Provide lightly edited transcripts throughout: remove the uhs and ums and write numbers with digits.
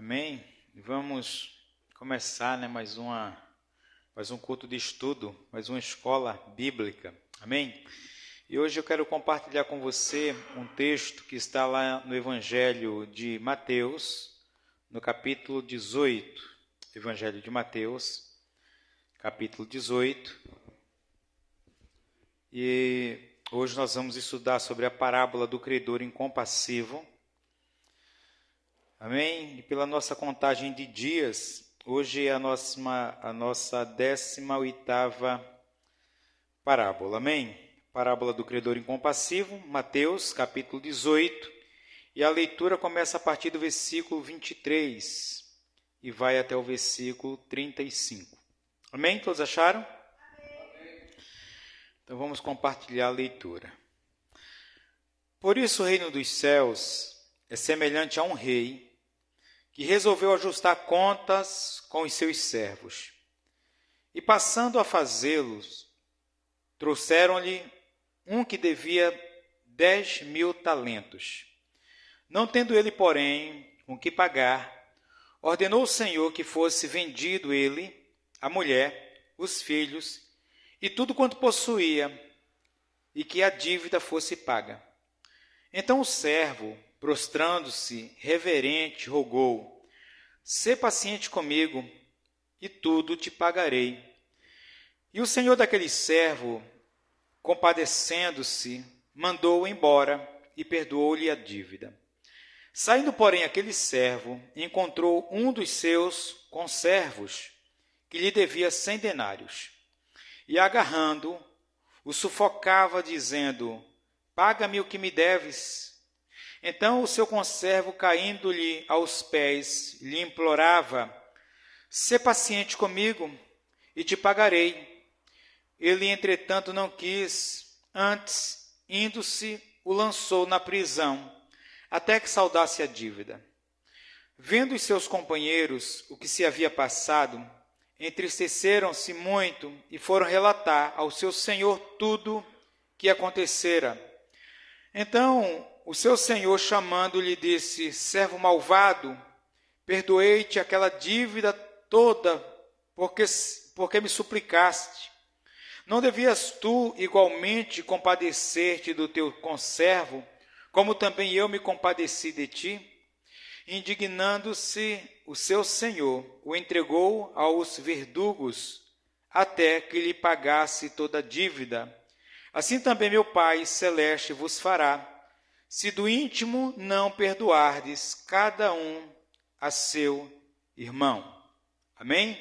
Amém? Vamos começar, mais um culto de estudo, mais uma escola bíblica. Amém? E hoje eu quero compartilhar com você um texto que está lá no Evangelho de Mateus, no capítulo 18. Evangelho de Mateus, capítulo 18. E hoje nós vamos estudar sobre a parábola do credor incompassivo. Amém? E pela nossa contagem de dias, hoje é a nossa 18ª parábola. Amém? Parábola do credor incompassivo, Mateus, capítulo 18. E a leitura começa a partir do versículo 23 e vai até o versículo 35. Amém? Todos acharam? Amém. Então vamos compartilhar a leitura. Por isso o reino dos céus é semelhante a um rei que resolveu ajustar contas com os seus servos. E passando a fazê-los, trouxeram-lhe um que devia 10.000 talentos. Não tendo ele, porém, com que pagar, ordenou o Senhor que fosse vendido ele, a mulher, os filhos e tudo quanto possuía, e que a dívida fosse paga. Então o servo, prostrando-se, reverente, rogou: sê paciente comigo, e tudo te pagarei. E o senhor daquele servo, compadecendo-se, mandou-o embora e perdoou-lhe a dívida. Saindo, porém, aquele servo encontrou um dos seus conservos, que lhe devia 100 denários, e agarrando, o sufocava, dizendo: paga-me o que me deves. Então o seu conservo, caindo-lhe aos pés, lhe implorava: sê paciente comigo, e te pagarei. Ele, entretanto, não quis, antes, indo-se, o lançou na prisão, até que saldasse a dívida. Vendo os seus companheiros o que se havia passado, entristeceram-se muito e foram relatar ao seu senhor tudo que acontecera. Então o seu senhor, chamando-lhe, disse: servo malvado, perdoei-te aquela dívida toda, porque me suplicaste. Não devias tu igualmente compadecer-te do teu conservo, como também eu me compadeci de ti? Indignando-se, o seu senhor o entregou aos verdugos, até que lhe pagasse toda a dívida. Assim também meu Pai celeste vos fará, se do íntimo não perdoardes cada um a seu irmão. Amém?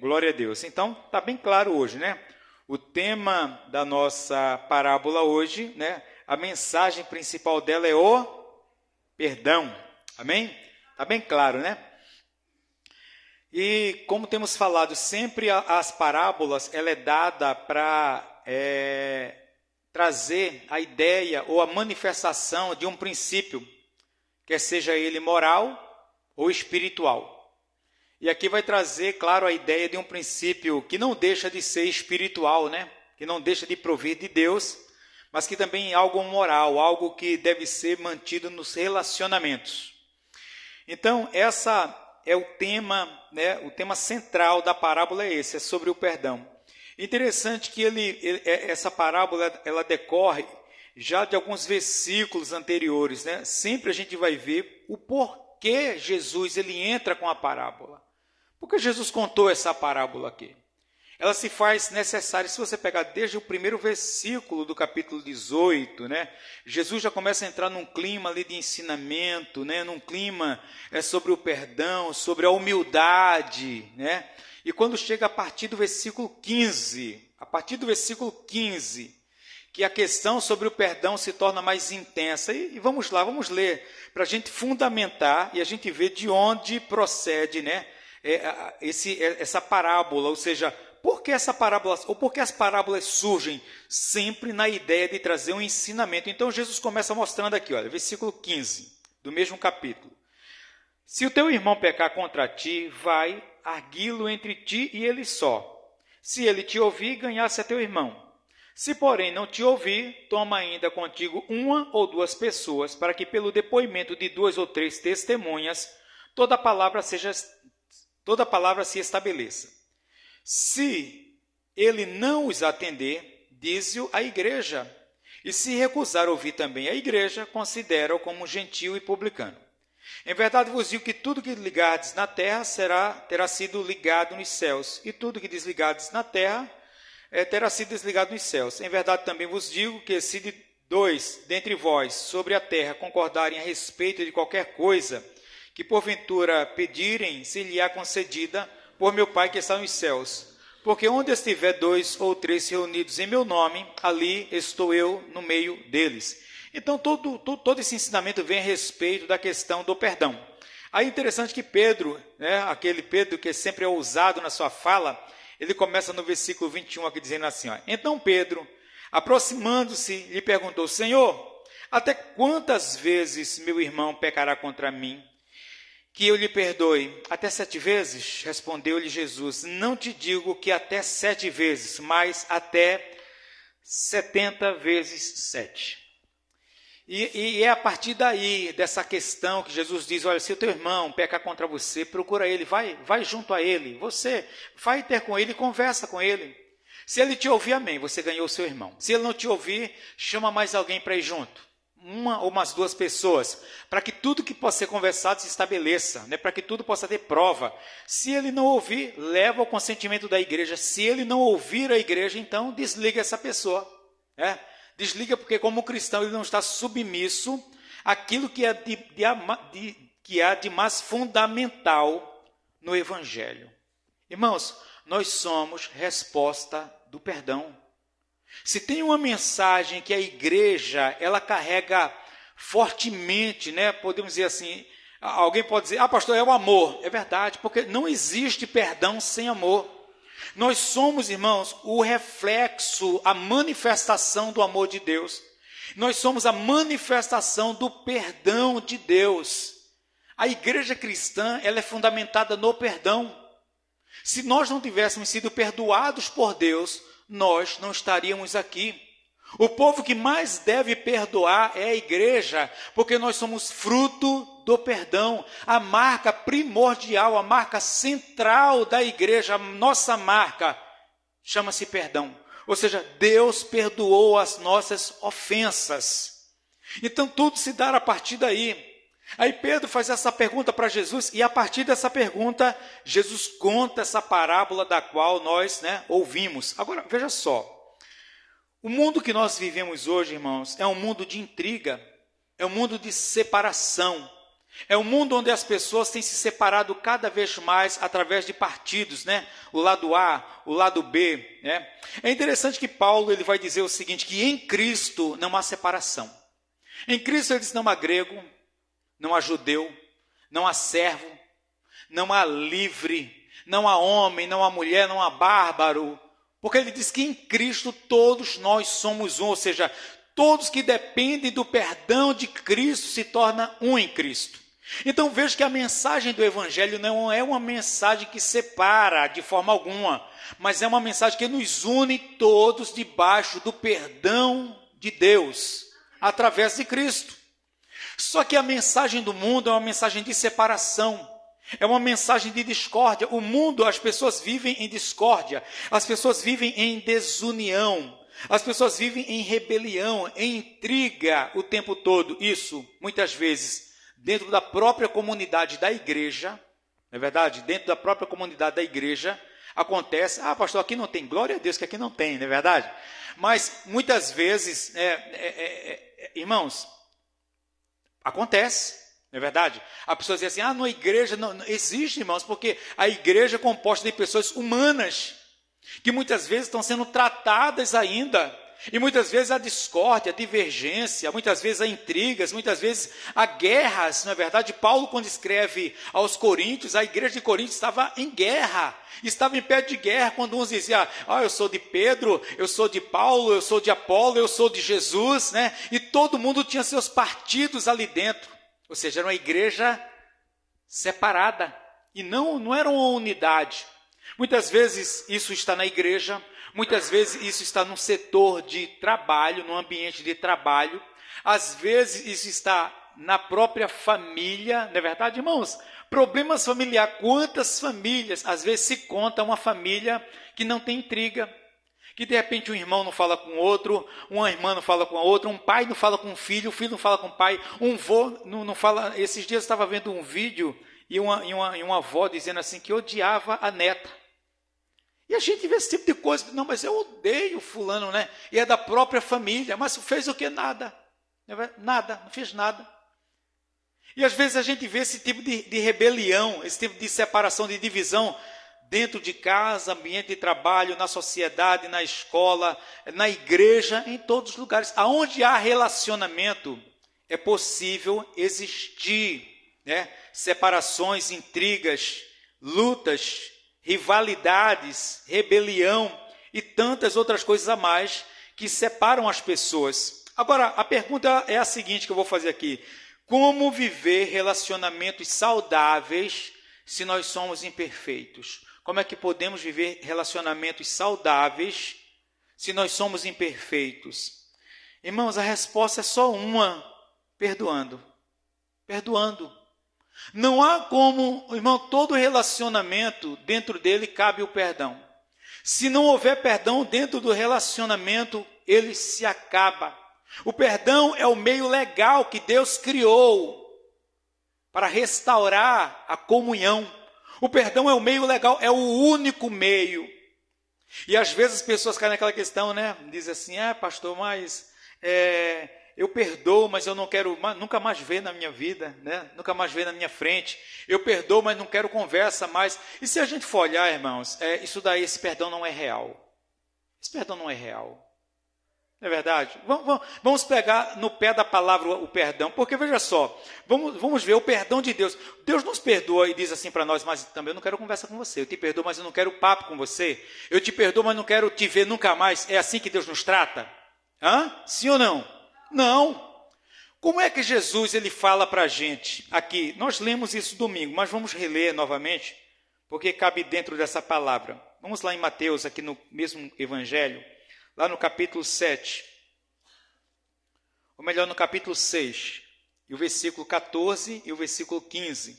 Glória a Deus. Então, está bem claro hoje, O tema da nossa parábola hoje, a mensagem principal dela é o perdão. Amém? Está bem claro, E como temos falado, sempre as parábolas, ela é dada para trazer a ideia ou a manifestação de um princípio, quer seja ele moral ou espiritual. E aqui vai trazer, claro, a ideia de um princípio que não deixa de ser espiritual, Que não deixa de provir de Deus, mas que também é algo moral, algo que deve ser mantido nos relacionamentos. Então, essa é o tema, o tema central da parábola é esse, é sobre o perdão. Interessante que essa parábola ela decorre já de alguns versículos anteriores, Sempre a gente vai ver o porquê Jesus ele entra com a parábola. Por que Jesus contou essa parábola aqui? Ela se faz necessária, se você pegar desde o primeiro versículo do capítulo 18, Jesus já começa a entrar num clima ali de ensinamento, num clima sobre o perdão, sobre a humildade, E quando chega a partir do versículo 15, que a questão sobre o perdão se torna mais intensa. E vamos lá, vamos ler, para a gente fundamentar e a gente ver de onde procede, essa parábola, ou seja, por que essa parábola, ou por que as parábolas surgem sempre na ideia de trazer um ensinamento. Então Jesus começa mostrando aqui, olha, versículo 15 do mesmo capítulo. Se o teu irmão pecar contra ti, vai, arguí-lo entre ti e ele só. Se ele te ouvir, ganhasse a teu irmão. Se, porém, não te ouvir, toma ainda contigo 1 ou 2 pessoas, para que pelo depoimento de 2 ou 3 testemunhas, toda palavra se estabeleça. Se ele não os atender, dize-o à igreja. E se recusar ouvir também a igreja, considera-o como gentio e publicano. Em verdade vos digo que tudo que ligardes na terra terá sido ligado nos céus, e tudo que desligardes na terra terá sido desligado nos céus. Em verdade também vos digo que se de dois dentre vós sobre a terra concordarem a respeito de qualquer coisa que porventura pedirem, se lhe há concedida por meu Pai que está nos céus. Porque onde estiver 2 ou 3 reunidos em meu nome, ali estou eu no meio deles. Então, todo esse ensinamento vem a respeito da questão do perdão. Aí é interessante que Pedro, aquele Pedro que sempre é ousado na sua fala, ele começa no versículo 21 aqui dizendo assim, então Pedro, aproximando-se, lhe perguntou, Senhor, até quantas vezes meu irmão pecará contra mim? Que eu lhe perdoe? Até 7 vezes? Respondeu-lhe Jesus, não te digo que até 7 vezes, mas até 70 vezes 7. E é a partir daí, dessa questão, que Jesus diz, olha, se o teu irmão pecar contra você, procura ele, vai junto a ele, você vai ter com ele, conversa com ele. Se ele te ouvir, amém, você ganhou o seu irmão. Se ele não te ouvir, chama mais alguém para ir junto. Uma ou umas 2 pessoas, para que tudo que possa ser conversado se estabeleça, para que tudo possa ter prova. Se ele não ouvir, leva ao consentimento da igreja. Se ele não ouvir a igreja, então desliga essa pessoa. Desliga porque como cristão ele não está submisso àquilo que há de mais fundamental no Evangelho. Irmãos, nós somos resposta do perdão. Se tem uma mensagem que a igreja, ela carrega fortemente, podemos dizer assim, alguém pode dizer, pastor, é o amor. É verdade, porque não existe perdão sem amor. Nós somos, irmãos, o reflexo, a manifestação do amor de Deus. Nós somos a manifestação do perdão de Deus. A igreja cristã, ela é fundamentada no perdão. Se nós não tivéssemos sido perdoados por Deus, nós não estaríamos aqui. O povo que mais deve perdoar é a igreja, porque nós somos fruto do perdão. A marca primordial, a marca central da igreja, a nossa marca, chama-se perdão. Ou seja, Deus perdoou as nossas ofensas. Então tudo se dá a partir daí. Aí Pedro faz essa pergunta para Jesus, e a partir dessa pergunta, Jesus conta essa parábola da qual nós ouvimos. Agora, veja só, o mundo que nós vivemos hoje, irmãos, é um mundo de intriga, é um mundo de separação, é um mundo onde as pessoas têm se separado cada vez mais através de partidos, o lado A, o lado B. É interessante que Paulo ele vai dizer o seguinte, que em Cristo não há separação. Em Cristo ele diz, não há grego, não há judeu, não há servo, não há livre, não há homem, não há mulher, não há bárbaro. Porque ele diz que em Cristo todos nós somos um, ou seja, todos que dependem do perdão de Cristo se tornam um em Cristo. Então veja que a mensagem do Evangelho não é uma mensagem que separa de forma alguma, mas é uma mensagem que nos une todos debaixo do perdão de Deus, através de Cristo. Só que a mensagem do mundo é uma mensagem de separação, é uma mensagem de discórdia. O mundo, as pessoas vivem em discórdia, as pessoas vivem em desunião, as pessoas vivem em rebelião, em intriga o tempo todo. Isso, muitas vezes, dentro da própria comunidade da igreja, não é verdade? Dentro da própria comunidade da igreja, acontece, pastor, aqui não tem, glória a Deus que aqui não tem, não é verdade? Mas, muitas vezes, irmãos, acontece, não é verdade? A pessoa diz assim, na igreja não existe, irmãos, porque a igreja é composta de pessoas humanas, que muitas vezes estão sendo tratadas ainda, e muitas vezes há discórdia, há divergência, muitas vezes há intrigas, muitas vezes há guerras, não é verdade? Paulo, quando escreve aos Coríntios, a igreja de Corinto estava em guerra, estava em pé de guerra, quando uns diziam, eu sou de Pedro, eu sou de Paulo, eu sou de Apolo, eu sou de Jesus, e todo mundo tinha seus partidos ali dentro, ou seja, era uma igreja separada, e não era uma unidade. Muitas vezes isso está na igreja, muitas vezes isso está num setor de trabalho, num ambiente de trabalho, às vezes isso está na própria família, não é verdade, irmãos? Problemas familiares, quantas famílias, às vezes se conta uma família que não tem intriga, que de repente um irmão não fala com o outro, uma irmã não fala com a outra, um pai não fala com o filho não fala com o pai, um vô não fala. Esses dias eu estava vendo um vídeo e uma avó dizendo assim que odiava a neta. E a gente vê esse tipo de coisa, não, mas eu odeio fulano, né? E é da própria família, mas fez o que? Nada. Nada, não fez nada. E às vezes a gente vê esse tipo de rebelião, esse tipo de separação, de divisão, dentro de casa, ambiente de trabalho, na sociedade, na escola, na igreja, em todos os lugares. Aonde há relacionamento, é possível existir, né? Separações, intrigas, lutas, rivalidades, rebelião e tantas outras coisas a mais que separam as pessoas. Agora, a pergunta é a seguinte que eu vou fazer aqui. Como viver relacionamentos saudáveis se nós somos imperfeitos? Como é que podemos viver relacionamentos saudáveis se nós somos imperfeitos? Irmãos, a resposta é só uma: perdoando. Perdoando. Não há como, irmão, todo relacionamento, dentro dele cabe o perdão. Se não houver perdão dentro do relacionamento, ele se acaba. O perdão é o meio legal que Deus criou para restaurar a comunhão. O perdão é o meio legal, é o único meio. E às vezes as pessoas caem naquela questão, né? Dizem assim, pastor, mas eu perdoo, mas eu não quero nunca mais ver na minha vida, né? Nunca mais ver na minha frente. Eu perdoo, mas não quero conversa mais. E se a gente for olhar, irmãos, isso daí, esse perdão não é real. Esse perdão não é real. Não é verdade? Vamos pegar no pé da palavra o perdão, porque veja só, vamos ver o perdão de Deus. Deus nos perdoa e diz assim para nós, mas também eu não quero conversa com você. Eu te perdoo, mas eu não quero papo com você. Eu te perdoo, mas não quero te ver nunca mais. É assim que Deus nos trata? Sim ou não? Não. Como é que Jesus ele fala para a gente aqui? Nós lemos isso domingo, mas vamos reler novamente, porque cabe dentro dessa palavra. Vamos lá em Mateus, aqui no mesmo evangelho, lá no capítulo 7, ou melhor, no capítulo 6, e o versículo 14 e o versículo 15.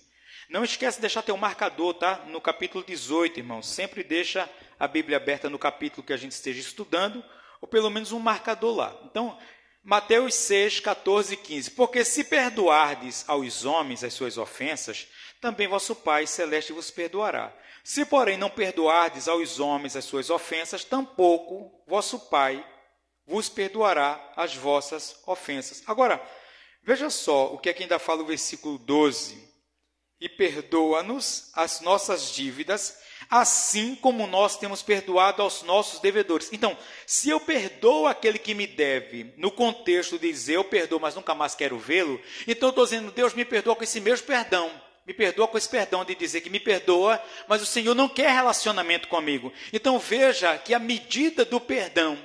Não esquece de deixar teu marcador, tá? No capítulo 18, irmãos. Sempre deixa a Bíblia aberta no capítulo que a gente esteja estudando, ou pelo menos um marcador lá. Então, Mateus 6, 14 e 15. Porque se perdoardes aos homens as suas ofensas, também vosso Pai Celeste vos perdoará. Se, porém, não perdoardes aos homens as suas ofensas, tampouco vosso Pai vos perdoará as vossas ofensas. Agora, veja só o que aqui ainda fala o versículo 12. E perdoa-nos as nossas dívidas, assim como nós temos perdoado aos nossos devedores. Então, se eu perdoo aquele que me deve, no contexto de dizer eu perdoo, mas nunca mais quero vê-lo, então eu estou dizendo, Deus me perdoa com esse mesmo perdão. Me perdoa com esse perdão de dizer que me perdoa, mas o Senhor não quer relacionamento comigo. Então veja que a medida do perdão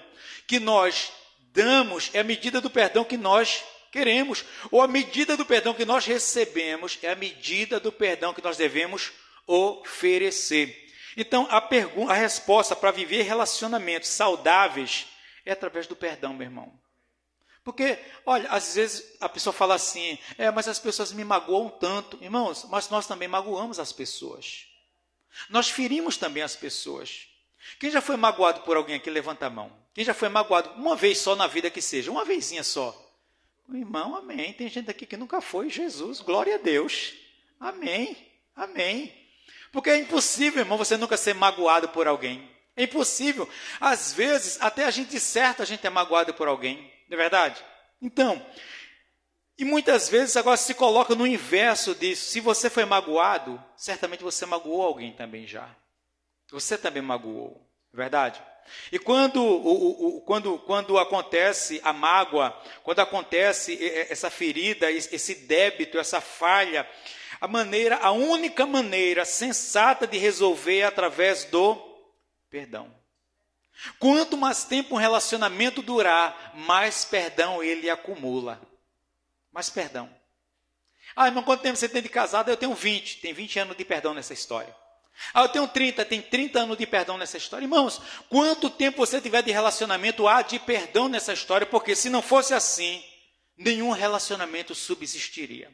que nós damos é a medida do perdão que nós queremos, ou a medida do perdão que nós recebemos é a medida do perdão que nós devemos oferecer. Então a resposta para viver relacionamentos saudáveis é através do perdão, meu irmão. Porque, olha, às vezes a pessoa fala assim, mas as pessoas me magoam tanto. Irmãos, mas nós também magoamos as pessoas. Nós ferimos também as pessoas. Quem já foi magoado por alguém aqui, levanta a mão. Quem já foi magoado uma vez só na vida que seja, uma vezinha só. Irmão, amém. Tem gente aqui que nunca foi, Jesus, glória a Deus. Amém, amém. Porque é impossível, irmão, você nunca ser magoado por alguém. É impossível. Às vezes, até a gente certa, a gente é magoado por alguém. Não é verdade? Então, e muitas vezes agora se coloca no inverso disso. Se você foi magoado, certamente você magoou alguém também já. Você também magoou, não é verdade? E quando acontece a mágoa, quando acontece essa ferida, esse débito, essa falha, a única maneira sensata de resolver é através do perdão. Quanto mais tempo um relacionamento durar, mais perdão ele acumula. Mais perdão. Irmão, quanto tempo você tem de casado? Eu tenho 20. Tem 20 anos de perdão nessa história. Eu tenho 30. Tem 30 anos de perdão nessa história. Irmãos, quanto tempo você tiver de relacionamento há de perdão nessa história? Porque se não fosse assim, nenhum relacionamento subsistiria.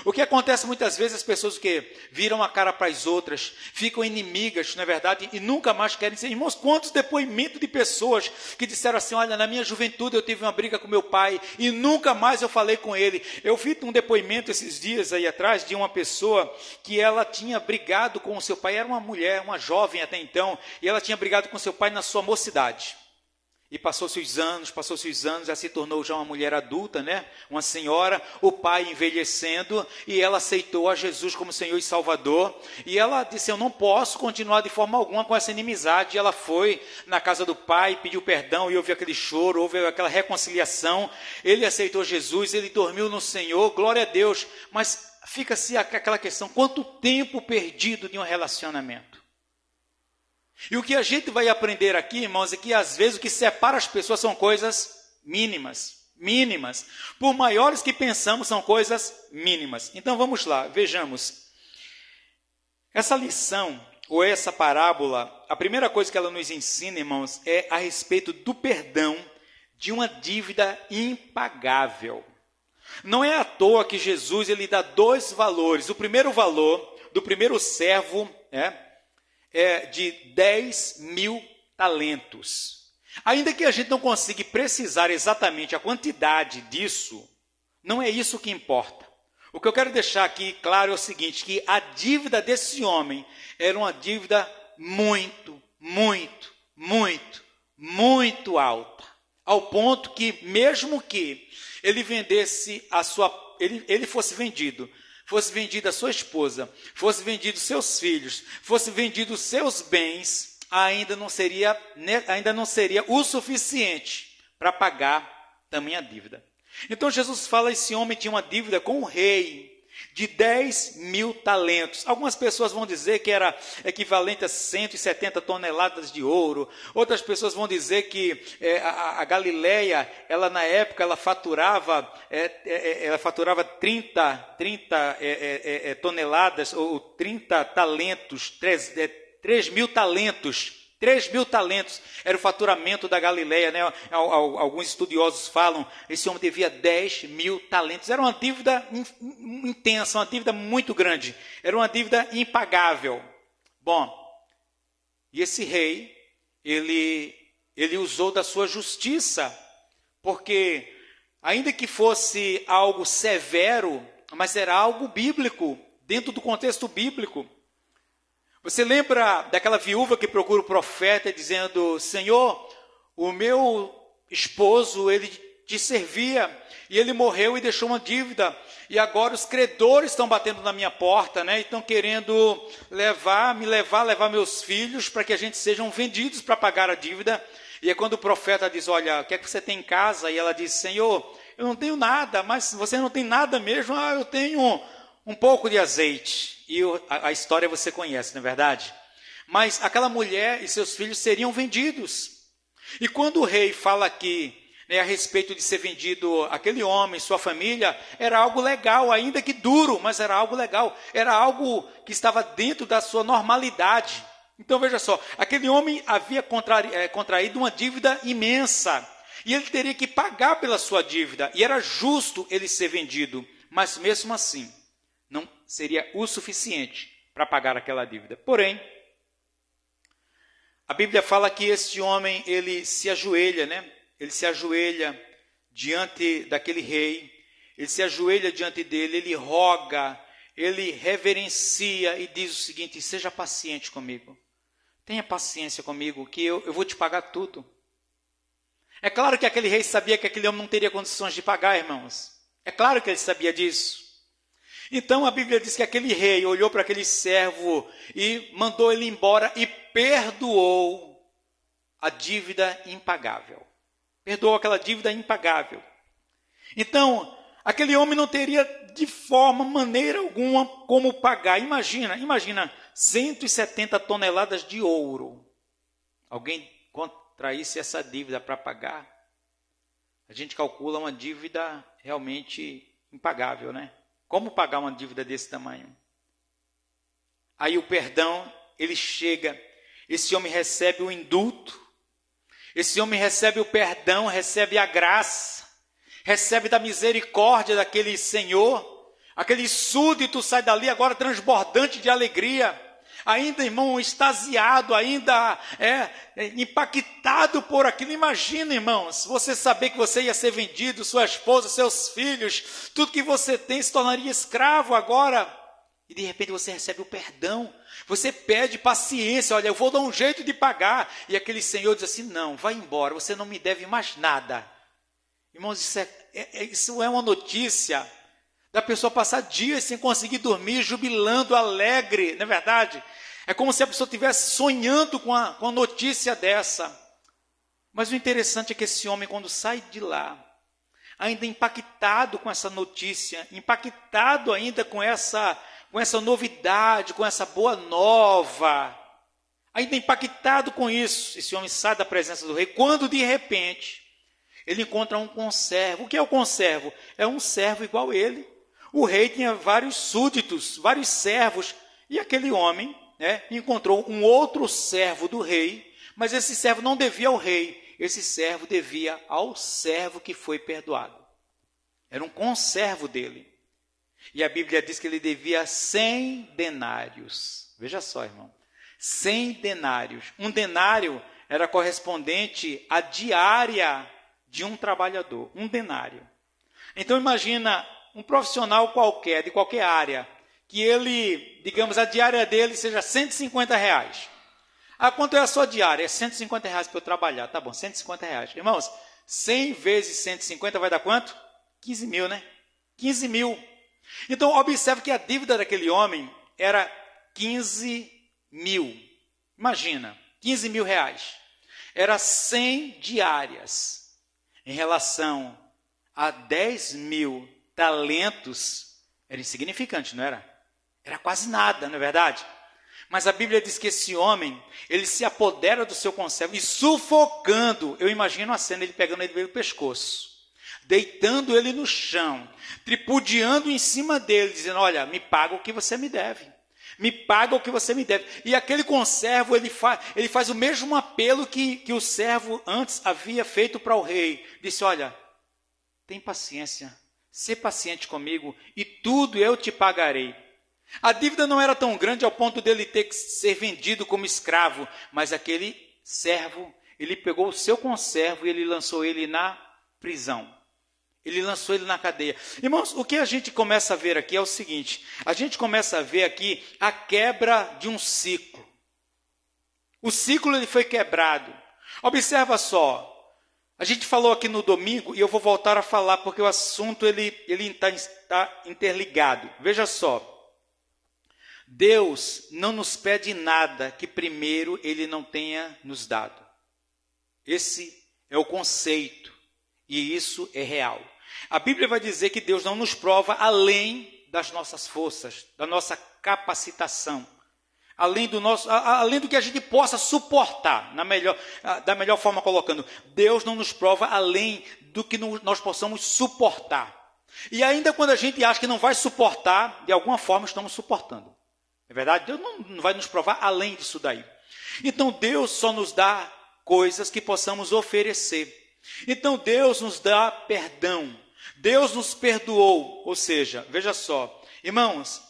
O que acontece muitas vezes, as pessoas que viram a cara para as outras, ficam inimigas, na verdade, e nunca mais querem ser irmãos. Quantos depoimentos de pessoas que disseram assim, olha, na minha juventude eu tive uma briga com meu pai e nunca mais eu falei com ele. Eu vi um depoimento esses dias aí atrás de uma pessoa que ela tinha brigado com o seu pai, era uma mulher, uma jovem até então, e ela tinha brigado com seu pai na sua mocidade. E passou-se os anos, ela se tornou já uma mulher adulta, né? Uma senhora, o pai envelhecendo, e ela aceitou a Jesus como Senhor e Salvador. E ela disse, eu não posso continuar de forma alguma com essa inimizade. E ela foi na casa do pai, pediu perdão, e houve aquele choro, houve aquela reconciliação. Ele aceitou Jesus, ele dormiu no Senhor, glória a Deus. Mas fica-se aquela questão, quanto tempo perdido de um relacionamento? E o que a gente vai aprender aqui, irmãos, é que às vezes o que separa as pessoas são coisas mínimas. Por maiores que pensamos, são coisas mínimas. Então vamos lá, vejamos. Essa lição, ou essa parábola, a primeira coisa que ela nos ensina, irmãos, é a respeito do perdão de uma dívida impagável. Não é à toa que Jesus ele dá dois valores. O primeiro valor do primeiro servo é de 10.000 talentos. Ainda que a gente não consiga precisar exatamente a quantidade disso, não é isso que importa. O que eu quero deixar aqui claro é o seguinte, que a dívida desse homem era uma dívida muito alta. Ao ponto que, mesmo que ele vendesse ele fosse vendido a sua esposa, fosse vendido seus filhos, fosse vendido seus bens, ainda não seria o suficiente para pagar também a dívida. Então Jesus fala, esse homem tinha uma dívida com o rei de 10.000 talentos. Algumas pessoas vão dizer que era equivalente a 170 toneladas de ouro. Outras pessoas vão dizer que a Galileia, ela na época, ela faturava 30 toneladas, ou 30 talentos, 3.000 talentos. 3.000 talentos era o faturamento da Galileia, né? Alguns estudiosos falam, esse homem devia 10.000 talentos. Era uma dívida intensa, uma dívida muito grande. Era uma dívida impagável. Bom, e esse rei, ele usou da sua justiça, porque ainda que fosse algo severo, mas era algo bíblico, dentro do contexto bíblico. Você lembra daquela viúva que procura o profeta dizendo, Senhor, o meu esposo, ele te servia e ele morreu e deixou uma dívida. E agora os credores estão batendo na minha porta, né? E estão querendo levar meus filhos para que a gente sejam vendidos para pagar a dívida. E é quando o profeta diz, olha, o que é que você tem em casa? E ela diz, Senhor, eu não tenho nada, mas você não tem nada mesmo? Ah, eu tenho um pouco de azeite. E a história você conhece, não é verdade? Mas aquela mulher e seus filhos seriam vendidos. E quando o rei fala aqui, né, a respeito de ser vendido aquele homem, sua família, era algo legal, ainda que duro, mas era algo legal. Era algo que estava dentro da sua normalidade. Então veja só, aquele homem havia contraído uma dívida imensa. E ele teria que pagar pela sua dívida. E era justo ele ser vendido. Mas mesmo assim, não seria o suficiente para pagar aquela dívida. Porém, a Bíblia fala que esse homem, ele se ajoelha, né? Ele se ajoelha diante daquele rei, ele se ajoelha diante dele, ele roga, ele reverencia e diz o seguinte, seja paciente comigo, tenha paciência comigo, que eu vou te pagar tudo. É claro que aquele rei sabia que aquele homem não teria condições de pagar, irmãos. É claro que ele sabia disso. Então a Bíblia diz que aquele rei olhou para aquele servo e mandou ele embora e perdoou a dívida impagável. Perdoou aquela dívida impagável. Então, aquele homem não teria de maneira alguma como pagar. Imagina 170 toneladas de ouro. Alguém contraísse essa dívida para pagar. A gente calcula uma dívida realmente impagável, né? Como pagar uma dívida desse tamanho? Aí o perdão, ele chega. Esse homem recebe o indulto. Esse homem recebe o perdão, recebe a graça. recebe da misericórdia daquele senhor. Aquele súdito sai dali agora transbordante de alegria, ainda, irmão, extasiado, ainda impactado por aquilo. Imagina, irmãos, você saber que você ia ser vendido, sua esposa, seus filhos, tudo que você tem se tornaria escravo agora. E de repente você recebe o perdão, você pede paciência, olha, eu vou dar um jeito de pagar. E aquele senhor diz assim, não, vai embora, você não me deve mais nada. Irmãos, isso é uma notícia da pessoa passar dias sem conseguir dormir, jubilando, alegre, não é verdade? É como se a pessoa estivesse sonhando com a notícia dessa. Mas o interessante é que esse homem, quando sai de lá, ainda impactado com essa notícia, impactado ainda com essa novidade, com essa boa nova, ainda impactado com isso, esse homem sai da presença do rei, quando de repente ele encontra um conservo. O que é o conservo? É um servo igual a ele. O rei tinha vários súditos, vários servos, e aquele homem encontrou um outro servo do rei, mas esse servo não devia ao rei, esse servo devia ao servo que foi perdoado. Era um conservo dele. E a Bíblia diz que ele devia 100 denários. Veja só, irmão, 100 denários. Um denário era correspondente à diária de um trabalhador, um denário. Então imagina um profissional qualquer, de qualquer área, que ele, digamos, a diária dele seja R$150. Quanto é a sua diária? É R$150 para eu trabalhar. Tá bom, R$150. Irmãos, 100 vezes 150 vai dar quanto? 15 mil, né? 15 mil. Então, observe que a dívida daquele homem era 15 mil. Imagina, 15 mil reais. Era 100 diárias. Em relação a 10 mil talentos, era insignificante, não era? Era quase nada, não é verdade? Mas a Bíblia diz que esse homem, ele se apodera do seu conservo e sufocando, eu imagino a cena, ele pegando ele pelo pescoço, deitando ele no chão, tripudiando em cima dele, dizendo, olha, me paga o que você me deve. Me paga o que você me deve. E aquele conservo, ele faz o mesmo apelo que o servo antes havia feito para o rei. Disse, olha, tem paciência, sê paciente comigo e tudo eu te pagarei. A dívida não era tão grande ao ponto dele ter que ser vendido como escravo, mas aquele servo, ele pegou o seu conservo e ele lançou ele na prisão. Ele lançou ele na cadeia. Irmãos, o que a gente começa a ver aqui é o seguinte, a gente começa a ver aqui a quebra de um ciclo. O ciclo ele foi quebrado. Observa só, a gente falou aqui no domingo, e eu vou voltar a falar, porque o assunto ele está interligado. Veja só, Deus não nos pede nada que primeiro Ele não tenha nos dado. Esse é o conceito, e isso é real. A Bíblia vai dizer que Deus não nos prova além das nossas forças, da nossa capacitação, além do que a gente possa suportar, da melhor forma colocando. Deus não nos prova além do que nós possamos suportar. E ainda quando a gente acha que não vai suportar, de alguma forma estamos suportando. É verdade? Deus não vai nos provar além disso daí. Então Deus só nos dá coisas que possamos oferecer. Então Deus nos dá perdão. Deus nos perdoou. Ou seja, veja só, irmãos,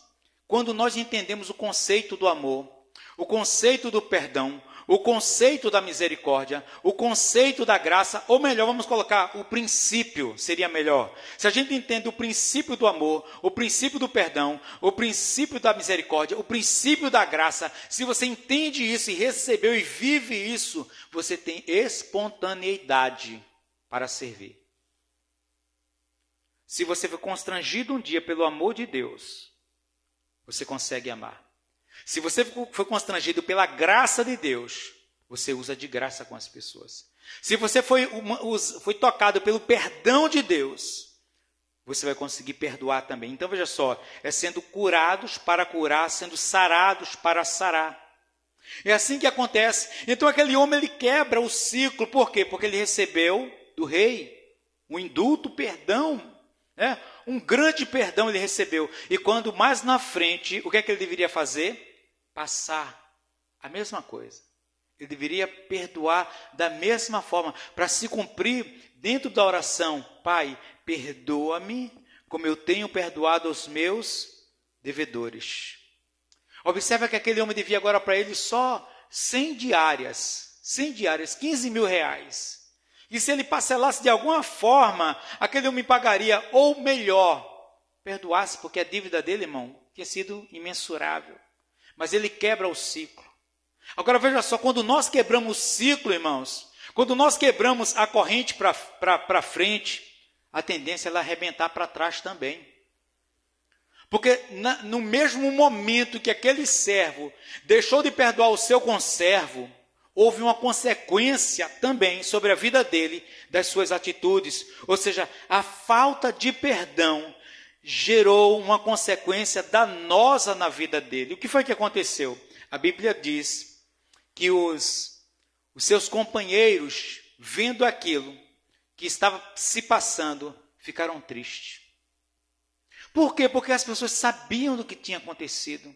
quando nós entendemos o conceito do amor, o conceito do perdão, o conceito da misericórdia, o conceito da graça, ou melhor, vamos colocar o princípio, seria melhor. Se a gente entende o princípio do amor, o princípio do perdão, o princípio da misericórdia, o princípio da graça, se você entende isso e recebeu e vive isso, você tem espontaneidade para servir. Se você foi constrangido um dia pelo amor de Deus, você consegue amar. Se você foi constrangido pela graça de Deus, você usa de graça com as pessoas. Se você foi tocado pelo perdão de Deus, você vai conseguir perdoar também. Então veja só, é sendo curados para curar, sendo sarados para sarar. É assim que acontece. Então aquele homem ele quebra o ciclo. Por quê? Porque ele recebeu do rei um indulto, perdão. Um grande perdão ele recebeu. E quando mais na frente, o que é que ele deveria fazer? Passar a mesma coisa. Ele deveria perdoar da mesma forma, para se cumprir dentro da oração: Pai, perdoa-me como eu tenho perdoado os meus devedores. Observa que aquele homem devia agora para ele só 100 diárias, 15 mil reais. E se ele parcelasse de alguma forma, aquele homem pagaria, ou melhor, perdoasse, porque a dívida dele, irmão, tinha sido imensurável. Mas ele quebra o ciclo. Agora veja só, quando nós quebramos o ciclo, irmãos, quando nós quebramos a corrente para frente, a tendência é ela arrebentar para trás também. Porque no mesmo momento que aquele servo deixou de perdoar o seu conservo, houve uma consequência também sobre a vida dele, das suas atitudes. Ou seja, a falta de perdão gerou uma consequência danosa na vida dele. O que foi que aconteceu? A Bíblia diz que os seus companheiros, vendo aquilo que estava se passando, ficaram tristes. Por quê? Porque as pessoas sabiam do que tinha acontecido.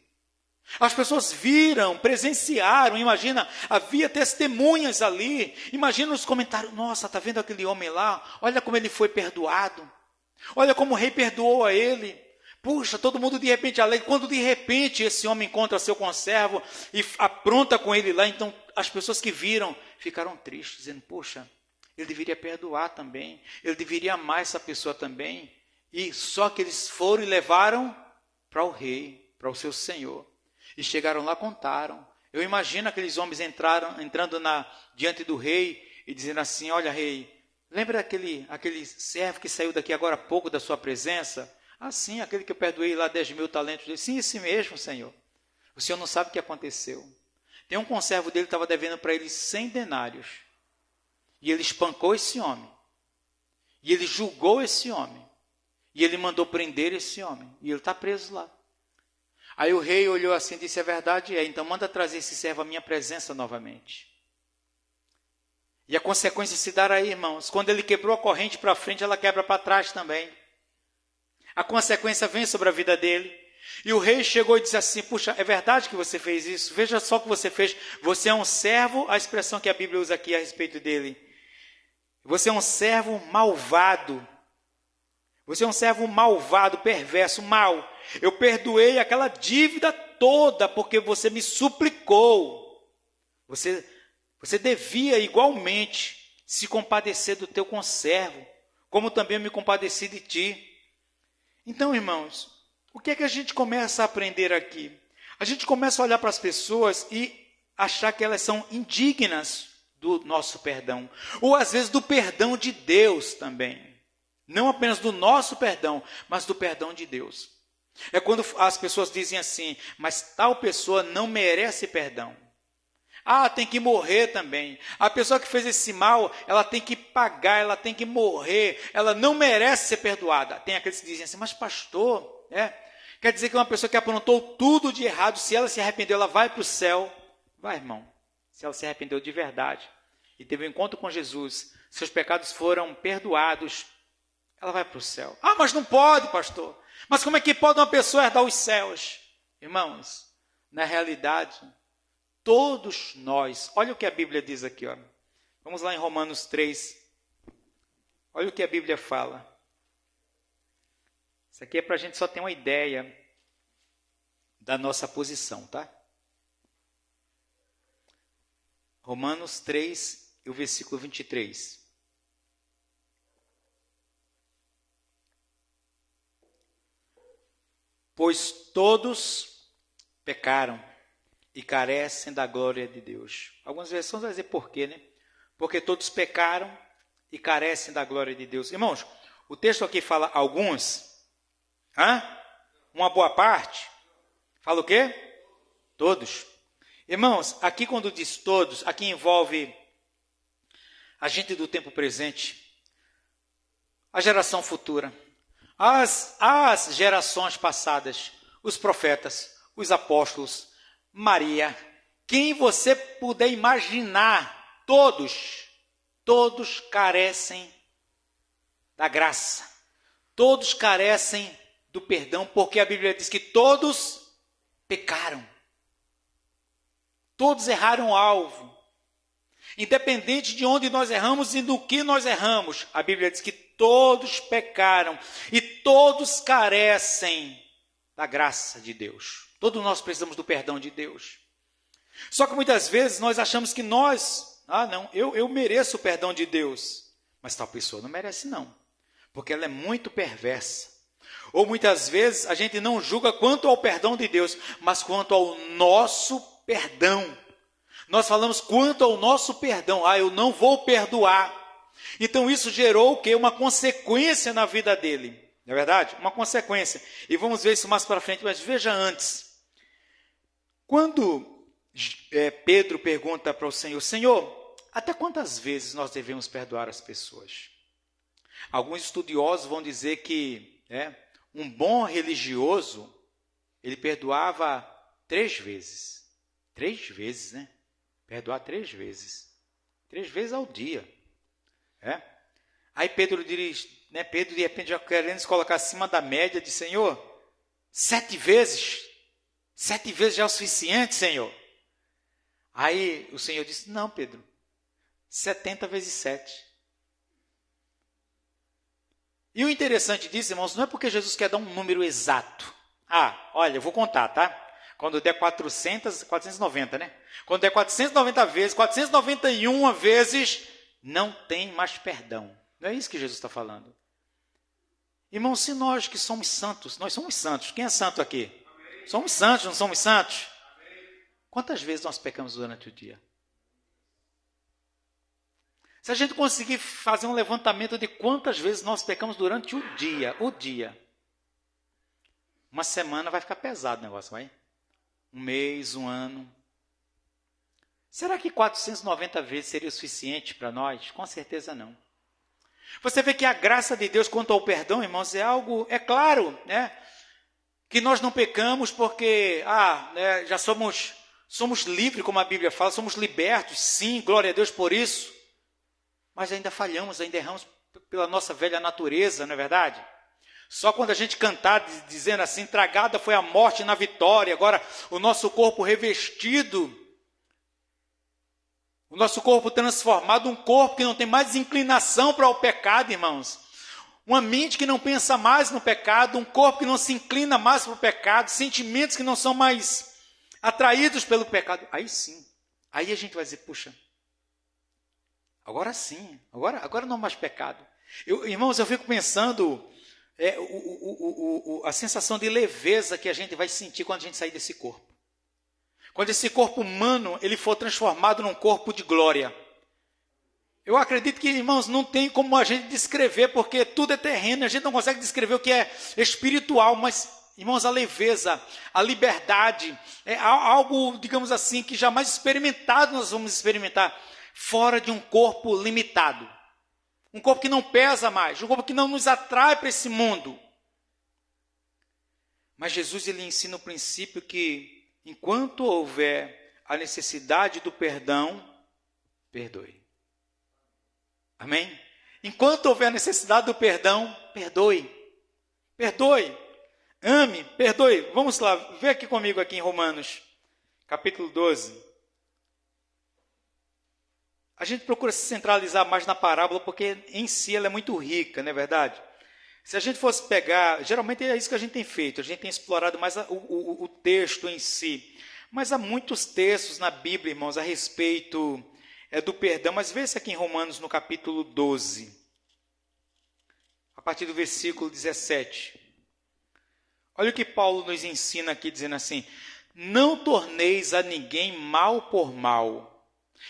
As pessoas viram, presenciaram, imagina, havia testemunhas ali. Imagina os comentários: nossa, está vendo aquele homem lá? Olha como ele foi perdoado. Olha como o rei perdoou a ele. Puxa, todo mundo de repente alegre. Quando de repente esse homem encontra seu conservo e apronta com ele lá, então as pessoas que viram ficaram tristes, dizendo: poxa, ele deveria perdoar também. Ele deveria amar essa pessoa também. E só que eles foram e levaram para o rei, para o seu senhor. E chegaram lá, contaram. Eu imagino aqueles homens entrando diante do rei e dizendo assim: olha, rei, lembra aquele servo que saiu daqui agora há pouco da sua presença? Ah, sim, aquele que eu perdoei lá 10 mil talentos. Sim, esse mesmo, senhor. O senhor não sabe o que aconteceu. Tem um conservo dele que estava devendo para ele 100 denários. E ele espancou esse homem. E ele julgou esse homem. E ele mandou prender esse homem. E ele está preso lá. Aí o rei olhou assim e disse: é verdade, então manda trazer esse servo à minha presença novamente. E a consequência se dará aí, irmãos. Quando ele quebrou a corrente para frente, ela quebra para trás também. A consequência vem sobre a vida dele. E o rei chegou e disse assim: puxa, é verdade que você fez isso? Veja só o que você fez. Você é um servo, a expressão que a Bíblia usa aqui a respeito dele. Você é um servo malvado. Você é um servo malvado, perverso, mau. Eu perdoei aquela dívida toda porque você me suplicou. Você devia igualmente se compadecer do teu conservo, como também eu me compadeci de ti. Então, irmãos, o que é que a gente começa a aprender aqui? A gente começa a olhar para as pessoas e achar que elas são indignas do nosso perdão. Ou às vezes do perdão de Deus também. Não apenas do nosso perdão, mas do perdão de Deus. É quando as pessoas dizem assim: mas tal pessoa não merece perdão. Ah, tem que morrer também. A pessoa que fez esse mal, ela tem que pagar, ela tem que morrer. Ela não merece ser perdoada. Tem aqueles que dizem assim: mas pastor, quer dizer que uma pessoa que aprontou tudo de errado, se ela se arrependeu, ela vai para o céu? Vai, irmão. Se ela se arrependeu de verdade e teve um encontro com Jesus, seus pecados foram perdoados, ela vai para o céu. Ah, mas não pode, pastor. Mas como é que pode uma pessoa herdar os céus? Irmãos, na realidade, todos nós, olha o que a Bíblia diz aqui, ó. Vamos lá em Romanos 3. Olha o que a Bíblia fala. Isso aqui é para a gente só ter uma ideia da nossa posição, tá? Romanos 3, e o versículo 23. Pois todos pecaram e carecem da glória de Deus. Algumas versões vão dizer por quê, né? Porque todos pecaram e carecem da glória de Deus. Irmãos, o texto aqui fala alguns. Uma boa parte. Fala o quê? Todos. Irmãos, aqui quando diz todos, aqui envolve a gente do tempo presente, a geração futura, as gerações passadas, os profetas, os apóstolos, Maria, quem você puder imaginar, todos carecem da graça, todos carecem do perdão, porque a Bíblia diz que todos pecaram, todos erraram o alvo, Independente de onde nós erramos e do que nós erramos, a Bíblia diz que todos pecaram e todos carecem da graça de Deus. Todos nós precisamos do perdão de Deus. Só que muitas vezes nós achamos que eu mereço o perdão de Deus. Mas tal pessoa não merece não, porque ela é muito perversa. Ou muitas vezes a gente não julga quanto ao perdão de Deus, mas quanto ao nosso perdão. Nós falamos quanto ao nosso perdão. Eu não vou perdoar. Então isso gerou o quê? Uma consequência na vida dele. Não é verdade? Uma consequência. E vamos ver isso mais para frente, mas veja antes. Quando Pedro pergunta para o Senhor, Senhor, até quantas vezes nós devemos perdoar as pessoas? Alguns estudiosos vão dizer que um bom religioso, ele perdoava 3 vezes. 3 vezes, né? Perdoar 3 vezes. 3 vezes ao dia. Aí Pedro diz, Pedro de repente já querendo se colocar acima da média, diz, Senhor, 7 vezes? 7 vezes já é o suficiente, Senhor? Aí o Senhor disse, não, Pedro, 70 vezes 7. E o interessante disso, irmãos, não é porque Jesus quer dar um número exato. Olha, eu vou contar, tá? Quando der 490, né? Quando der 490 vezes, 491 vezes, não tem mais perdão. Não é isso que Jesus está falando. Irmãos, se nós que somos santos, nós somos santos. Quem é santo aqui? Amém. Somos santos, não somos santos? Amém. Quantas vezes nós pecamos durante o dia? Se a gente conseguir fazer um levantamento de quantas vezes nós pecamos durante o dia, uma semana vai ficar pesado o negócio, vai? Um mês, um ano. Será que 490 vezes seria o suficiente para nós? Com certeza não. Você vê que a graça de Deus quanto ao perdão, irmãos, é algo, é claro, que nós não pecamos porque, já somos livres, como a Bíblia fala, somos libertos, sim, glória a Deus por isso. Mas ainda falhamos, ainda erramos pela nossa velha natureza, não é verdade? Só quando a gente cantar dizendo assim, tragada foi a morte na vitória, agora o nosso corpo revestido, o nosso corpo transformado, um corpo que não tem mais inclinação para o pecado, irmãos. Uma mente que não pensa mais no pecado, um corpo que não se inclina mais para o pecado, sentimentos que não são mais atraídos pelo pecado. Aí sim, aí a gente vai dizer, puxa, agora sim, agora não há mais pecado. Irmãos, eu fico pensando a sensação de leveza que a gente vai sentir quando a gente sair desse corpo. Quando esse corpo humano ele for transformado num corpo de glória. Eu acredito que, irmãos, não tem como a gente descrever, porque tudo é terreno, a gente não consegue descrever o que é espiritual, mas, irmãos, a leveza, a liberdade, é algo, digamos assim, que jamais experimentado nós vamos experimentar. Fora de um corpo limitado. Um corpo que não pesa mais. Um corpo que não nos atrai para esse mundo. Mas Jesus ele ensina o princípio que, enquanto houver a necessidade do perdão, perdoe. Amém? Enquanto houver a necessidade do perdão, perdoe. Perdoe. Ame, perdoe. Vamos lá, vê aqui comigo aqui em Romanos, capítulo 12. A gente procura se centralizar mais na parábola, porque em si ela é muito rica, não é verdade? Se a gente fosse pegar, geralmente é isso que a gente tem feito, a gente tem explorado mais o texto em si. Mas há muitos textos na Bíblia, irmãos, a respeito do perdão. Mas veja aqui em Romanos, no capítulo 12, a partir do versículo 17. Olha o que Paulo nos ensina aqui, dizendo assim, não torneis a ninguém mal por mal,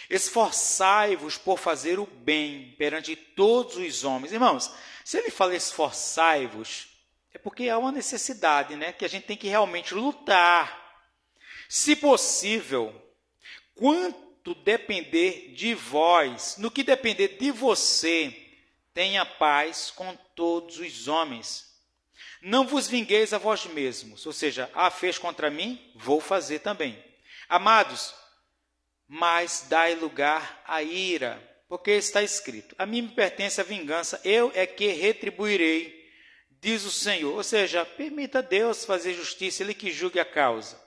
esforçai-vos por fazer o bem perante todos os homens. Irmãos, se ele fala esforçai-vos, é porque há uma necessidade, que a gente tem que realmente lutar. Se possível, quanto depender de vós, no que depender de você, tenha paz com todos os homens. Não vos vingueis a vós mesmos, ou seja, fez contra mim, vou fazer também. Amados, mas dai lugar à ira, porque está escrito, a mim me pertence a vingança, eu é que retribuirei, diz o Senhor. Ou seja, permita Deus fazer justiça, Ele que julgue a causa.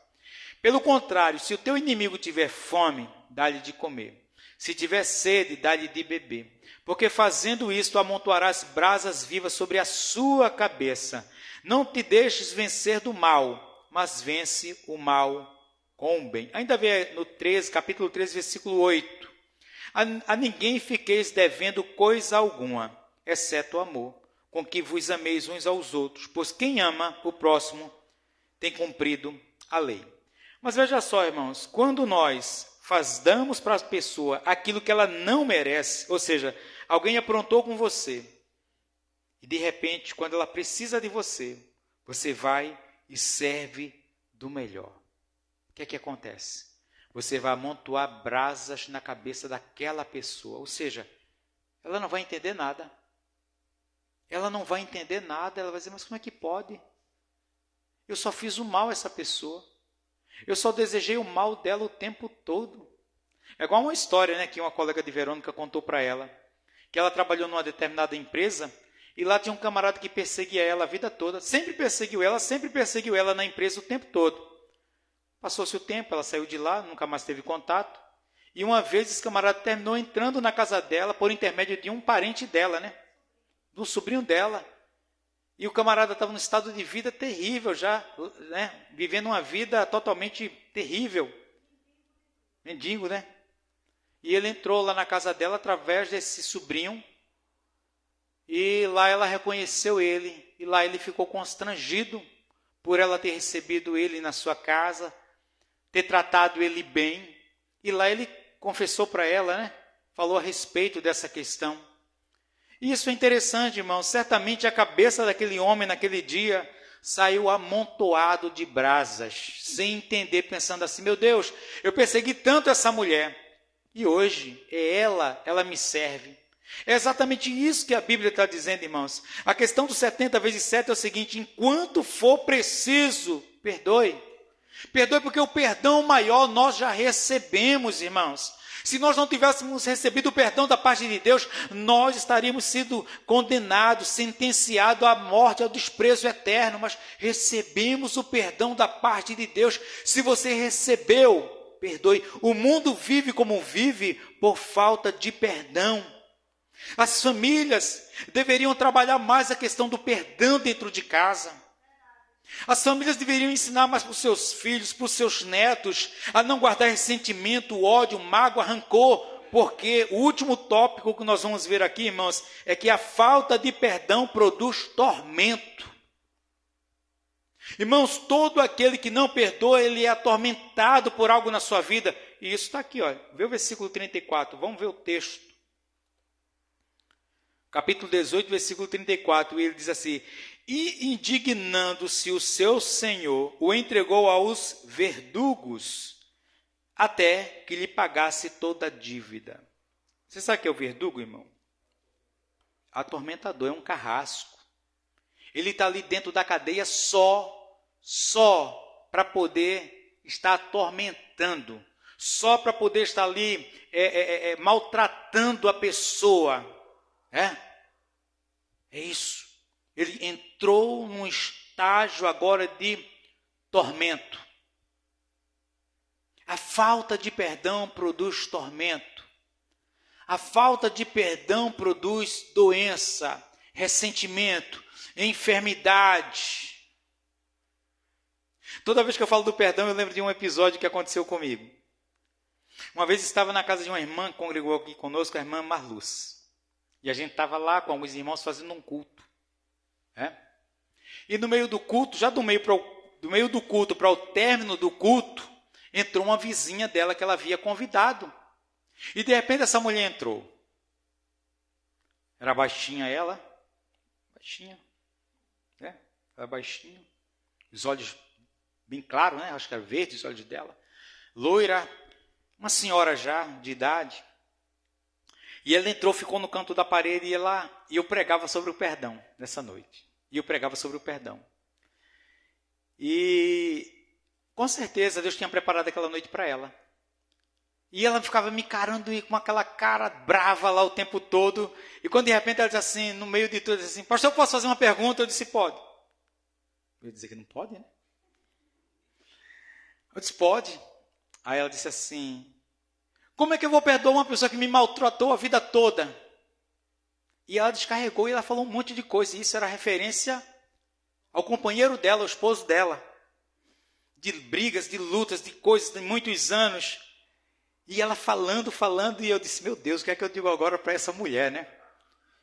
Pelo contrário, se o teu inimigo tiver fome, dá-lhe de comer. Se tiver sede, dá-lhe de beber. Porque fazendo isto, amontoarás brasas vivas sobre a sua cabeça. Não te deixes vencer do mal, mas vence o mal com o bem. Ainda vê no 13, capítulo 13, versículo 8. A ninguém fiqueis devendo coisa alguma, exceto o amor, com que vos ameis uns aos outros, pois quem ama o próximo tem cumprido a lei. Mas veja só, irmãos, quando nós damos para a pessoa aquilo que ela não merece, ou seja, alguém aprontou com você, e de repente, quando ela precisa de você, você vai e serve do melhor. O que é que acontece? Você vai amontoar brasas na cabeça daquela pessoa, ou seja, ela não vai entender nada. Ela não vai entender nada, ela vai dizer, mas como é que pode? Eu só fiz o mal a essa pessoa. Eu só desejei o mal dela o tempo todo. É igual uma história, né, que uma colega de Verônica contou para ela, que ela trabalhou numa determinada empresa e lá tinha um camarada que perseguia ela a vida toda, sempre perseguiu ela na empresa o tempo todo. Passou-se o tempo, ela saiu de lá, nunca mais teve contato, e uma vez esse camarada terminou entrando na casa dela por intermédio de um parente dela, né, do sobrinho dela. E o camarada estava num estado de vida terrível já, né? Vivendo uma vida totalmente terrível. Mendigo, né? E ele entrou lá na casa dela através desse sobrinho. E lá ela reconheceu ele. E lá ele ficou constrangido por ela ter recebido ele na sua casa, ter tratado ele bem. E lá ele confessou para ela, né? Falou a respeito dessa questão. Isso é interessante, irmão. Certamente a cabeça daquele homem naquele dia saiu amontoado de brasas, sem entender, pensando assim, meu Deus, eu persegui tanto essa mulher, e hoje ela me serve. É exatamente isso que a Bíblia está dizendo, irmãos. A questão do 70 vezes 7 é o seguinte, enquanto for preciso, perdoe. Perdoe porque o perdão maior nós já recebemos, irmãos. Se nós não tivéssemos recebido o perdão da parte de Deus, nós estaríamos sido condenados, sentenciados à morte, ao desprezo eterno, mas recebemos o perdão da parte de Deus. Se você recebeu, perdoe. O mundo vive como vive por falta de perdão. As famílias deveriam trabalhar mais a questão do perdão dentro de casa. As famílias deveriam ensinar mais para os seus filhos, para os seus netos, a não guardar ressentimento, ódio, mágoa, rancor, porque o último tópico que nós vamos ver aqui, irmãos, é que a falta de perdão produz tormento. Irmãos, todo aquele que não perdoa, ele é atormentado por algo na sua vida. E isso está aqui, olha, vê o versículo 34, vamos ver o texto. Capítulo 18, versículo 34, e ele diz assim, e indignando-se o seu senhor, o entregou aos verdugos, até que lhe pagasse toda a dívida. Você sabe o que é o verdugo, irmão? Atormentador, é um carrasco. Ele está ali dentro da cadeia só para poder estar atormentando, só para poder estar ali maltratando a pessoa. É isso. Ele entrou num estágio agora de tormento. A falta de perdão produz tormento. A falta de perdão produz doença, ressentimento, enfermidade. Toda vez que eu falo do perdão, eu lembro de um episódio que aconteceu comigo. Uma vez estava na casa de uma irmã que congregou aqui conosco, a irmã Marluz. E a gente estava lá com alguns irmãos fazendo um culto. E no meio do culto, já do meio do culto para o término do culto, entrou uma vizinha dela que ela havia convidado. E de repente essa mulher entrou. Era baixinha ela, era baixinha, os olhos bem claros, né? Acho que era verde os olhos dela. Loira, uma senhora já de idade. E ela entrou, ficou no canto da parede e eu pregava sobre o perdão nessa noite. E com certeza Deus tinha preparado aquela noite para ela. E ela ficava me encarando com aquela cara brava lá o tempo todo. E quando de repente ela disse assim, no meio de tudo, disse assim, pastor, eu posso fazer uma pergunta? Eu disse, pode. Eu ia dizer que não pode, né? Eu disse, pode. Aí ela disse assim, Como é que eu vou perdoar uma pessoa que me maltratou a vida toda? E ela descarregou e ela falou um monte de coisa. E isso era referência ao companheiro dela, ao esposo dela. De brigas, de lutas, de coisas de muitos anos. E ela falando, e eu disse, meu Deus, o que é que eu digo agora para essa mulher, né?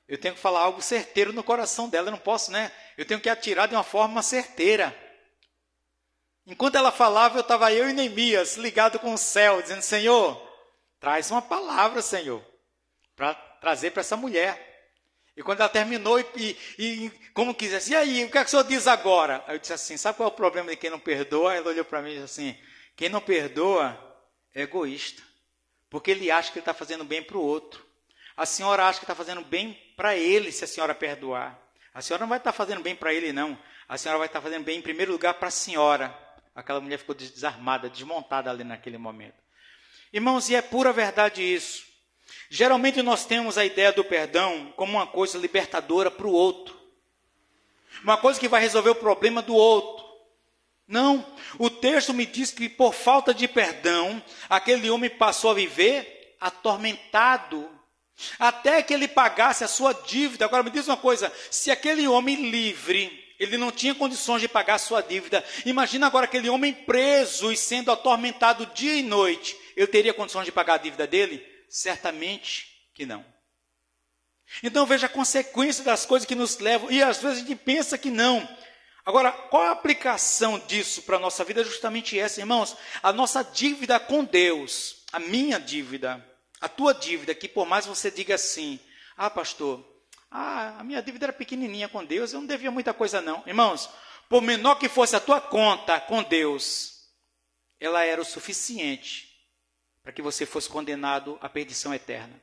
Eu tenho que falar algo certeiro no coração dela, eu não posso, né? Eu tenho que atirar de uma forma certeira. Enquanto ela falava, eu e Neemias, ligado com o céu, dizendo, Senhor, traz uma palavra, Senhor, para trazer para essa mulher. E quando ela terminou, e como quisesse, e aí, o que é que o senhor diz agora? Aí eu disse assim, sabe qual é o problema de quem não perdoa? Ela olhou para mim e disse assim, quem não perdoa é egoísta, porque ele acha que ele está fazendo bem para o outro. A senhora acha que está fazendo bem para ele se a senhora perdoar. A senhora não vai estar fazendo bem para ele, não. A senhora vai estar fazendo bem, em primeiro lugar, para a senhora. Aquela mulher ficou desarmada, desmontada ali naquele momento. Irmãos, e é pura verdade isso. Geralmente nós temos a ideia do perdão como uma coisa libertadora para o outro. Uma coisa que vai resolver o problema do outro. Não, o texto me diz que por falta de perdão, aquele homem passou a viver atormentado, até que ele pagasse a sua dívida. Agora me diz uma coisa, se aquele homem livre, ele não tinha condições de pagar a sua dívida, imagina agora aquele homem preso e sendo atormentado dia e noite, ele teria condições de pagar a dívida dele? Certamente que não. Então veja a consequência das coisas que nos levam, e às vezes a gente pensa que não. Agora, qual a aplicação disso para a nossa vida? É justamente essa, irmãos. A nossa dívida com Deus, a minha dívida, a tua dívida, que por mais você diga assim, pastor, a minha dívida era pequenininha com Deus, eu não devia muita coisa não. Irmãos, por menor que fosse a tua conta com Deus, ela era o suficiente para que você fosse condenado à perdição eterna.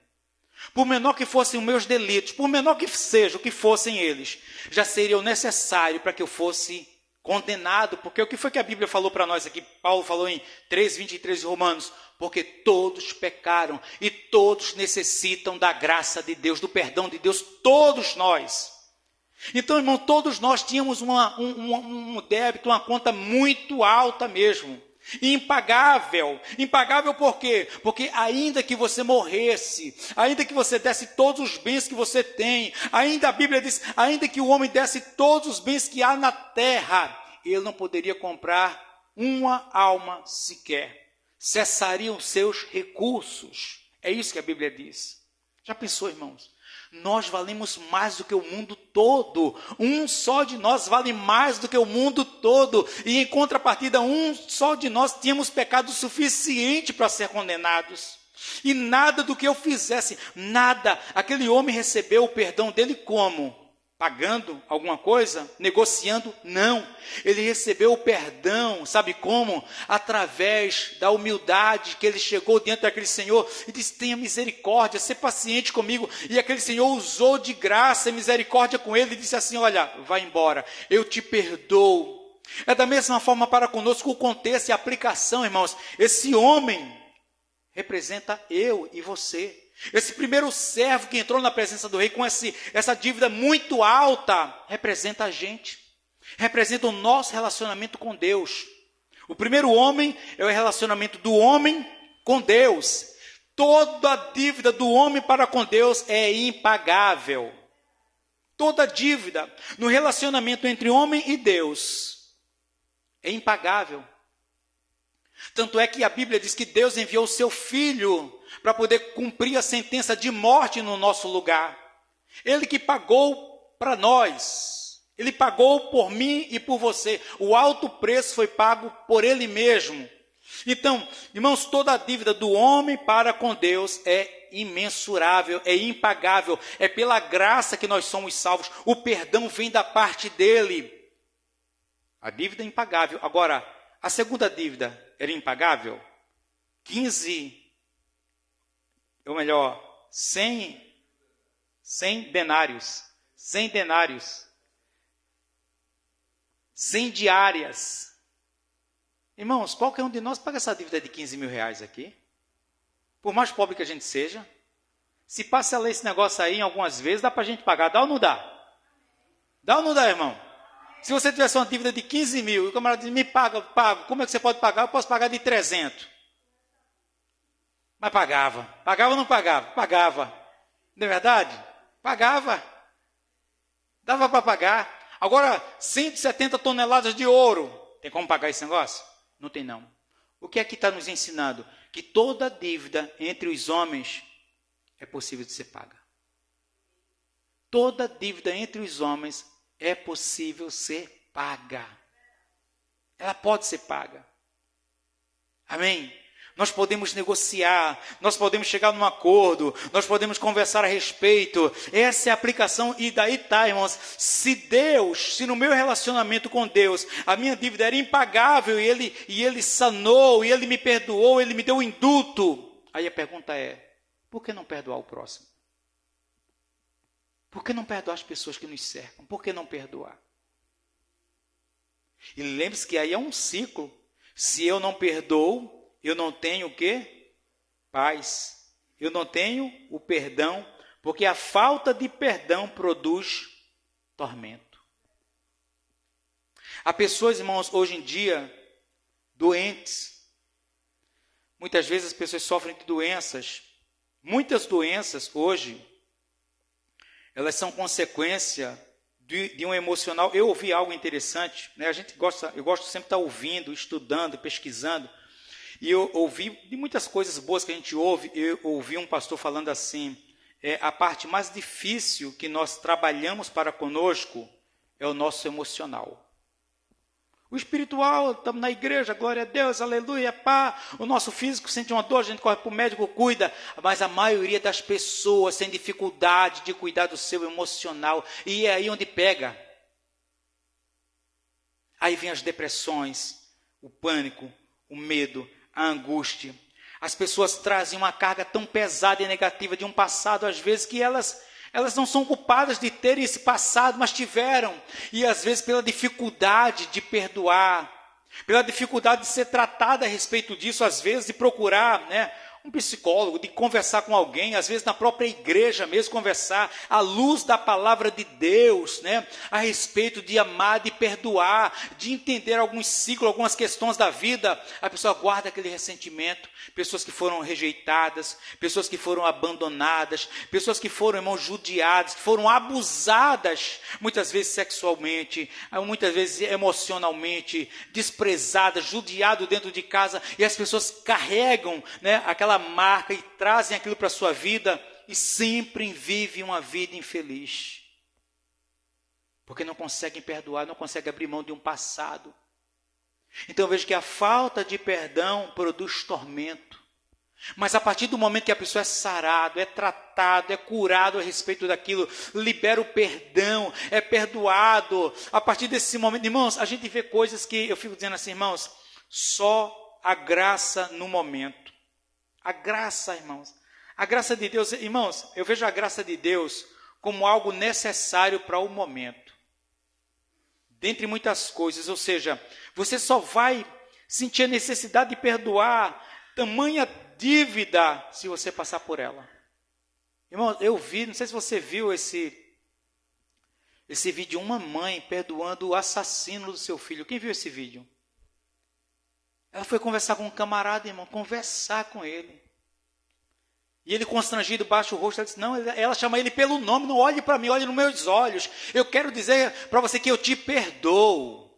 Por menor que fossem os meus delitos, por menor que seja o que fossem eles, já seria o necessário para que eu fosse condenado, porque o que foi que a Bíblia falou para nós aqui? Paulo falou em 3:23 de Romanos, porque todos pecaram e todos necessitam da graça de Deus, do perdão de Deus, todos nós. Então, irmão, todos nós tínhamos um débito, uma conta muito alta mesmo. Impagável. Impagável por quê? Porque ainda que você morresse, ainda que você desse todos os bens que você tem, ainda a Bíblia diz, ainda que o homem desse todos os bens que há na terra, ele não poderia comprar uma alma sequer. Cessariam seus recursos. É isso que a Bíblia diz. Já pensou, irmãos? Nós valemos mais do que o mundo todo. Um só de nós vale mais do que o mundo todo. E em contrapartida, um só de nós tínhamos pecado suficiente para ser condenados. E nada do que eu fizesse, nada. Aquele homem recebeu o perdão dele como? Pagando alguma coisa? Negociando? Não. Ele recebeu o perdão, sabe como? Através da humildade que ele chegou diante daquele Senhor e disse, tenha misericórdia, ser paciente comigo. E aquele Senhor usou de graça e misericórdia com ele e disse assim, olha, vai embora, eu te perdoo. É da mesma forma para conosco o contexto e a aplicação, irmãos. Esse homem representa eu e você. Esse primeiro servo que entrou na presença do rei com essa dívida muito alta, representa a gente. Representa o nosso relacionamento com Deus. O primeiro homem é o relacionamento do homem com Deus. Toda a dívida do homem para com Deus é impagável. Toda dívida no relacionamento entre homem e Deus é impagável. Tanto é que a Bíblia diz que Deus enviou o seu Filho para poder cumprir a sentença de morte no nosso lugar. Ele que pagou para nós. Ele pagou por mim e por você. O alto preço foi pago por Ele mesmo. Então, irmãos, toda a dívida do homem para com Deus é imensurável, é impagável. É pela graça que nós somos salvos. O perdão vem da parte dEle. A dívida é impagável. Agora, a segunda dívida era impagável? 100 denários. 100 denários. 100 diárias. Irmãos, qualquer um de nós paga essa dívida de 15 mil reais aqui. Por mais pobre que a gente seja. Se passa a ler esse negócio aí algumas vezes, dá para a gente pagar. Dá ou não dá? Dá ou não dá, irmão? Se você tivesse uma dívida de 15 mil, e o camarada diz, me paga, pago. Como é que você pode pagar? Eu posso pagar de 300. Mas pagava. Pagava ou não pagava? Pagava. Não é verdade? Pagava. Dava para pagar. Agora, 170 toneladas de ouro. Tem como pagar esse negócio? Não tem não. O que é que está nos ensinando? Que toda dívida entre os homens é possível de ser paga. Toda dívida entre os homens é possível ser paga. Ela pode ser paga. Amém? Nós podemos negociar, nós podemos chegar num acordo, nós podemos conversar a respeito. Essa é a aplicação, e daí tá, irmãos. Se no meu relacionamento com Deus, a minha dívida era impagável, e ele sanou, e ele me perdoou, ele me deu o indulto. Aí a pergunta é, por que não perdoar o próximo? Por que não perdoar as pessoas que nos cercam? Por que não perdoar? E lembre-se que aí é um ciclo. Se eu não perdoo, eu não tenho o quê? Paz. Eu não tenho o perdão, porque a falta de perdão produz tormento. Há pessoas, irmãos, hoje em dia, doentes. Muitas vezes as pessoas sofrem de doenças. Muitas doenças hoje, elas são consequência de um emocional. Eu ouvi algo interessante, né? Eu gosto sempre de estar ouvindo, estudando, pesquisando. E eu ouvi de muitas coisas boas que a gente ouve. Eu ouvi um pastor falando assim: a parte mais difícil que nós trabalhamos para conosco é o nosso emocional. O espiritual, estamos na igreja, glória a Deus, aleluia, pá. O nosso físico sente uma dor, a gente corre para o médico, cuida. Mas a maioria das pessoas tem dificuldade de cuidar do seu emocional. E é aí onde pega. Aí vem as depressões, o pânico, o medo, a angústia. As pessoas trazem uma carga tão pesada e negativa de um passado, às vezes, que elas não são culpadas de terem esse passado, mas tiveram. E às vezes pela dificuldade de perdoar, pela dificuldade de ser tratada a respeito disso, às vezes de procurar, um psicólogo, de conversar com alguém, às vezes na própria igreja mesmo, conversar à luz da palavra de Deus, a respeito de amar, de perdoar, de entender alguns ciclos, algumas questões da vida. A pessoa guarda aquele ressentimento. Pessoas que foram rejeitadas, pessoas que foram abandonadas, pessoas que foram, irmãos, judiadas, que foram abusadas, muitas vezes sexualmente, muitas vezes emocionalmente, desprezadas, judiado dentro de casa, e as pessoas carregam, aquela marca e trazem aquilo para a sua vida e sempre vivem uma vida infeliz. Porque não conseguem perdoar, não conseguem abrir mão de um passado. Então eu vejo que a falta de perdão produz tormento. Mas a partir do momento que a pessoa é sarado, é tratado, é curado a respeito daquilo, libera o perdão, é perdoado. A partir desse momento, irmãos, a gente vê coisas que eu fico dizendo assim, irmãos, só a graça no momento. A graça, irmãos. A graça de Deus, irmãos, eu vejo a graça de Deus como algo necessário para o momento. Dentre muitas coisas, ou seja, você só vai sentir a necessidade de perdoar tamanha dívida se você passar por ela. Irmão, eu vi, não sei se você viu esse vídeo de uma mãe perdoando o assassino do seu filho. Quem viu esse vídeo? Ela foi conversar com um camarada, irmão, conversar com ele. E ele, constrangido, baixa o rosto, ela disse, não, ela chama ele pelo nome, não olhe para mim, olhe nos meus olhos. Eu quero dizer para você que eu te perdoo.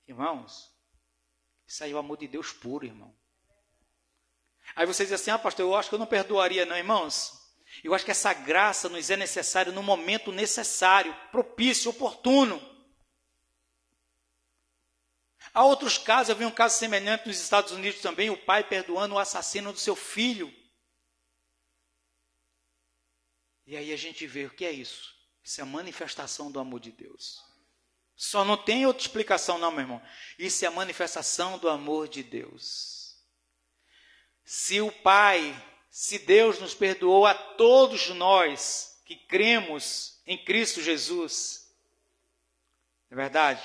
Irmãos, isso aí é o amor de Deus puro, irmão. Aí você diz assim, pastor, eu acho que eu não perdoaria, não, irmãos. Eu acho que essa graça nos é necessária no momento necessário, propício, oportuno. Há outros casos, eu vi um caso semelhante nos Estados Unidos também, o pai perdoando o assassino do seu filho. E aí a gente vê, o que é isso? Isso é a manifestação do amor de Deus. Só não tem outra explicação não, meu irmão. Isso é a manifestação do amor de Deus. Se Deus nos perdoou a todos nós que cremos em Cristo Jesus, não é verdade?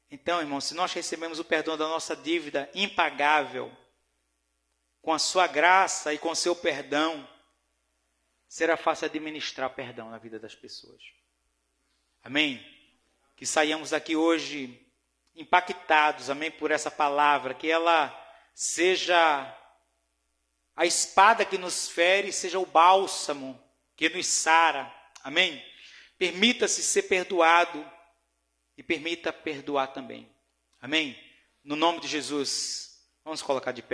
Então, irmão, se nós recebemos o perdão da nossa dívida impagável, com a sua graça e com o seu perdão, será fácil administrar perdão na vida das pessoas. Amém? Que saiamos daqui hoje impactados, amém, por essa palavra, que ela seja a espada que nos fere seja o bálsamo que nos sara. Amém? Permita-se ser perdoado e permita perdoar também. Amém? No nome de Jesus, vamos colocar de pé.